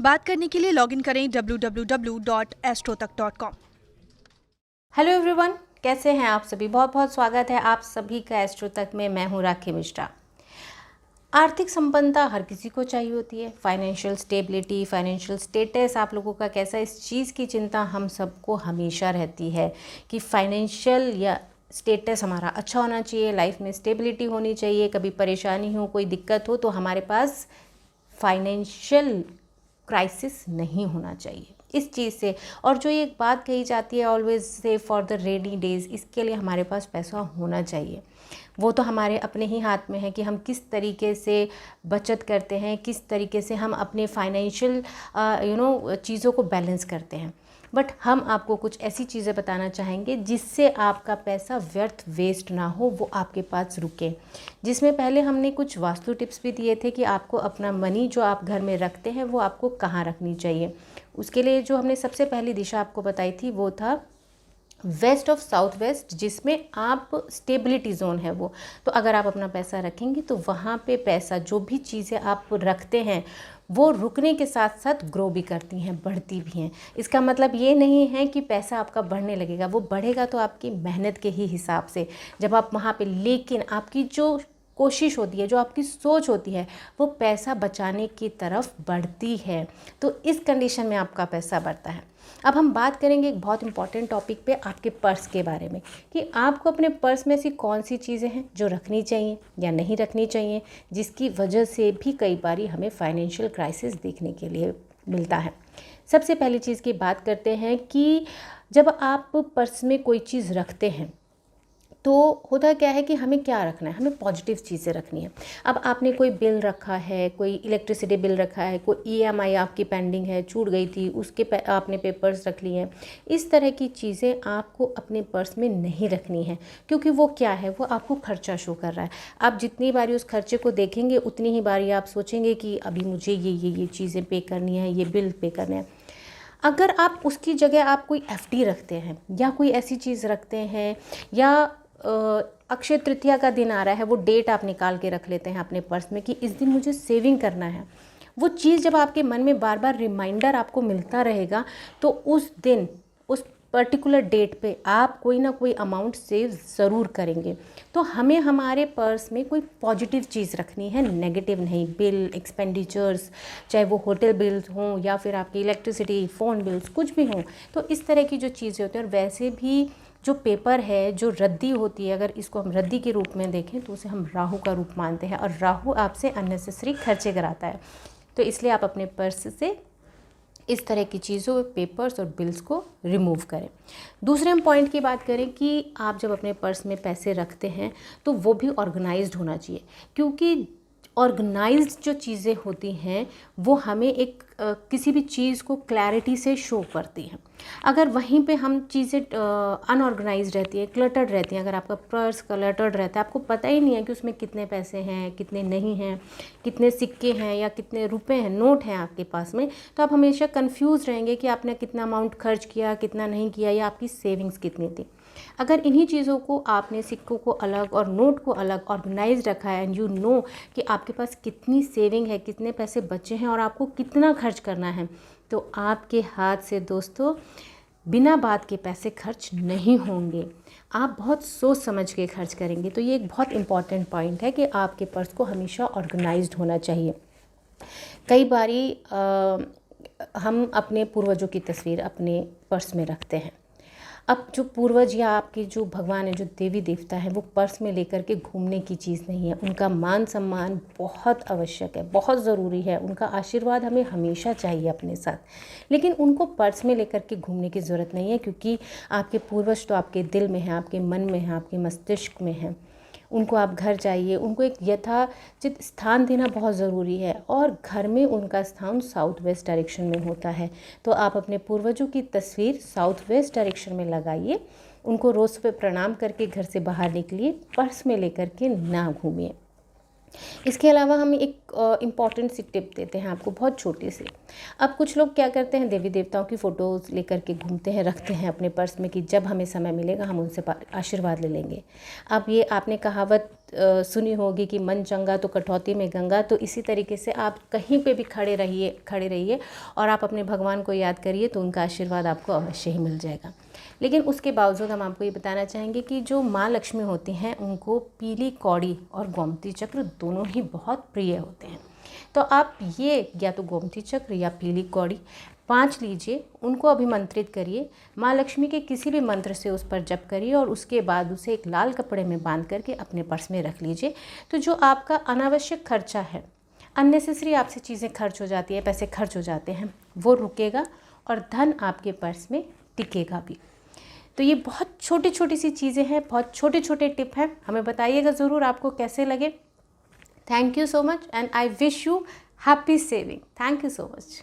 बात करने के लिए लॉगिन करें www.astrotak.com। हेलो एवरीवन, कैसे हैं आप सभी। बहुत बहुत स्वागत है आप सभी का एस्ट्रो तक में। मैं हूं राखी मिश्रा। आर्थिक संपन्नता हर किसी को चाहिए होती है। फाइनेंशियल स्टेबिलिटी, फाइनेंशियल स्टेटस आप लोगों का कैसा, इस चीज़ की चिंता हम सबको हमेशा रहती है कि फाइनेंशियल या स्टेटस हमारा अच्छा होना चाहिए, लाइफ में स्टेबिलिटी होनी चाहिए। कभी परेशानी हो, कोई दिक्कत हो तो हमारे पास फाइनेंशियल क्राइसिस नहीं होना चाहिए इस चीज़ से। और जो एक बात कही जाती है, always save for the rainy days, इसके लिए हमारे पास पैसा होना चाहिए। वो तो हमारे अपने ही हाथ में है कि हम किस तरीके से बचत करते हैं, किस तरीके से हम अपने फाइनेंशियल चीज़ों को बैलेंस करते हैं। बट हम आपको कुछ ऐसी चीज़ें बताना चाहेंगे जिससे आपका पैसा व्यर्थ वेस्ट ना हो, वो आपके पास रुके। जिसमें पहले हमने कुछ वास्तु टिप्स भी दिए थे कि आपको अपना मनी जो आप घर में रखते हैं वो आपको कहाँ रखनी चाहिए। उसके लिए जो हमने सबसे पहली दिशा आपको बताई थी वो था वेस्ट ऑफ साउथ वेस्ट, जिसमें आप स्टेबिलिटी जोन है वो। तो अगर आप अपना पैसा रखेंगे तो वहाँ पे पैसा, जो भी चीज़ें आप रखते हैं वो रुकने के साथ साथ ग्रो भी करती हैं, बढ़ती भी हैं। इसका मतलब ये नहीं है कि पैसा आपका बढ़ने लगेगा, वो बढ़ेगा तो आपकी मेहनत के ही हिसाब से जब आप वहाँ पे, लेकिन आपकी जो कोशिश होती है, जो आपकी सोच होती है, वो पैसा बचाने की तरफ बढ़ती है। तो इस कंडीशन में आपका पैसा बढ़ता है। अब हम बात करेंगे एक बहुत इंपॉर्टेंट टॉपिक पे, आपके पर्स के बारे में, कि आपको अपने पर्स में ऐसी कौन सी चीज़ें हैं जो रखनी चाहिए या नहीं रखनी चाहिए, जिसकी वजह से भी कई बार हमें फाइनेंशियल क्राइसिस देखने के लिए मिलता है। सबसे पहली चीज़ की बात करते हैं कि जब आप पर्स में कोई चीज़ रखते हैं तो होता क्या है कि हमें क्या रखना है, हमें पॉजिटिव चीज़ें रखनी है। अब आपने कोई बिल रखा है, कोई इलेक्ट्रिसिटी बिल रखा है, कोई ईएमआई आपकी पेंडिंग है, छूट गई थी, उसके आपने पेपर्स रख लिए हैं। इस तरह की चीज़ें आपको अपने पर्स में नहीं रखनी है, क्योंकि वो क्या है, वो आपको खर्चा शो कर रहा है। आप जितनी बारी उस खर्चे को देखेंगे उतनी ही बारी आप सोचेंगे कि अभी मुझे ये चीज़ें पे करनी है, ये बिल पे करने हैं। अगर आप उसकी जगह आप कोई एफडी रखते हैं या कोई ऐसी चीज़ रखते हैं, या अक्षय तृतीया का दिन आ रहा है, वो डेट आप निकाल के रख लेते हैं अपने पर्स में कि इस दिन मुझे सेविंग करना है। वो चीज़ जब आपके मन में बार बार रिमाइंडर आपको मिलता रहेगा तो उस दिन, उस पर्टिकुलर डेट पे आप कोई ना कोई अमाउंट सेव ज़रूर करेंगे। तो हमें हमारे पर्स में कोई पॉजिटिव चीज़ रखनी है, नेगेटिव नहीं। बिल, एक्सपेंडिचर्स, चाहे वो होटल बिल्स हों या फिर आपकी इलेक्ट्रिसिटी, फ़ोन बिल्स, कुछ भी हों, तो इस तरह की जो चीज़ें होती हैं। और वैसे भी जो पेपर है, जो रद्दी होती है, अगर इसको हम रद्दी के रूप में देखें तो उसे हम राहु का रूप मानते हैं, और राहु आपसे अननेसेसरी खर्चे कराता है। तो इसलिए आप अपने पर्स से इस तरह की चीज़ों, पेपर्स और बिल्स को रिमूव करें। दूसरे हम पॉइंट की बात करें कि आप जब अपने पर्स में पैसे रखते हैं तो वो भी ऑर्गेनाइज्ड होना चाहिए, क्योंकि ऑर्गेनाइज्ड जो चीज़ें होती हैं वो हमें एक किसी भी चीज़ को क्लैरिटी से शो करती हैं। अगर वहीं पे हम चीज़ें अनऑर्गेनाइज्ड रहती हैं, क्लटर्ड रहती हैं, अगर आपका पर्स क्लटर्ड रहता है, आपको पता ही नहीं है कि उसमें कितने पैसे हैं, कितने नहीं हैं, कितने सिक्के हैं या कितने रुपए हैं, नोट हैं आपके पास में, तो आप हमेशा कंफ्यूज रहेंगे कि आपने कितना अमाउंट खर्च किया, कितना नहीं किया, या आपकी सेविंग्स कितनी थी। अगर इन्हीं चीज़ों को आपने, सिक्कों को अलग और नोट को अलग ऑर्गेनाइज रखा है, एंड यू नो कि आपके पास कितनी सेविंग है, कितने पैसे बचे हैं और आपको कितना खर्च करना है, तो आपके हाथ से दोस्तों बिना बात के पैसे खर्च नहीं होंगे। आप बहुत सोच समझ के खर्च करेंगे। तो ये एक बहुत इंपॉर्टेंट पॉइंट है कि आपके पर्स को हमेशा ऑर्गेनाइज्ड होना चाहिए। कई बारी हम अपने पूर्वजों की तस्वीर अपने पर्स में रखते हैं। अब जो पूर्वज या आपके जो भगवान है, जो देवी देवता है, वो पर्स में लेकर के घूमने की चीज़ नहीं है। उनका मान सम्मान बहुत आवश्यक है, बहुत ज़रूरी है। उनका आशीर्वाद हमें हमेशा चाहिए अपने साथ, लेकिन उनको पर्स में लेकर के घूमने की ज़रूरत नहीं है, क्योंकि आपके पूर्वज तो आपके दिल में हैं, आपके मन में हैं, आपके मस्तिष्क में हैं। उनको आप घर जाइए, उनको एक यथाचित स्थान देना बहुत ज़रूरी है, और घर में उनका स्थान साउथ वेस्ट डायरेक्शन में होता है। तो आप अपने पूर्वजों की तस्वीर साउथ वेस्ट डायरेक्शन में लगाइए, उनको रोज़ सुबह प्रणाम करके घर से बाहर निकलिए, पर्स में लेकर के ना घूमिए। इसके अलावा हम एक इम्पॉर्टेंट सी टिप देते हैं आपको, बहुत छोटी सी। अब कुछ लोग क्या करते हैं, देवी देवताओं की फ़ोटोज़ लेकर के घूमते हैं, रखते हैं अपने पर्स में कि जब हमें समय मिलेगा हम उनसे आशीर्वाद ले लेंगे। अब ये आपने कहावत सुनी होगी कि मन चंगा तो कटौती में गंगा। तो इसी तरीके से आप कहीं पे भी खड़े रहिए और आप अपने भगवान को याद करिए तो उनका आशीर्वाद आपको अवश्य ही मिल जाएगा। लेकिन उसके बावजूद हम आपको ये बताना चाहेंगे कि जो माँ लक्ष्मी होती हैं उनको पीली कौड़ी और गोमती चक्र दोनों ही बहुत प्रिय होते हैं। तो आप ये या तो गोमती चक्र या पीली कौड़ी 5 लीजिए, उनको अभिमंत्रित करिए, माँ लक्ष्मी के किसी भी मंत्र से उस पर जप करिए और उसके बाद उसे एक लाल कपड़े में बांध करके अपने पर्स में रख लीजिए। तो जो आपका अनावश्यक खर्चा है, अननेसेसरी आपसे चीज़ें खर्च हो जाती है, पैसे खर्च हो जाते हैं, वो रुकेगा और धन आपके पर्स में टिकेगा भी। तो ये बहुत छोटी छोटी सी चीज़ें हैं, बहुत छोटे छोटे टिप हैं। हमें बताइएगा ज़रूर आपको कैसे लगे। Thank you so much and I wish you happy saving. Thank you so much.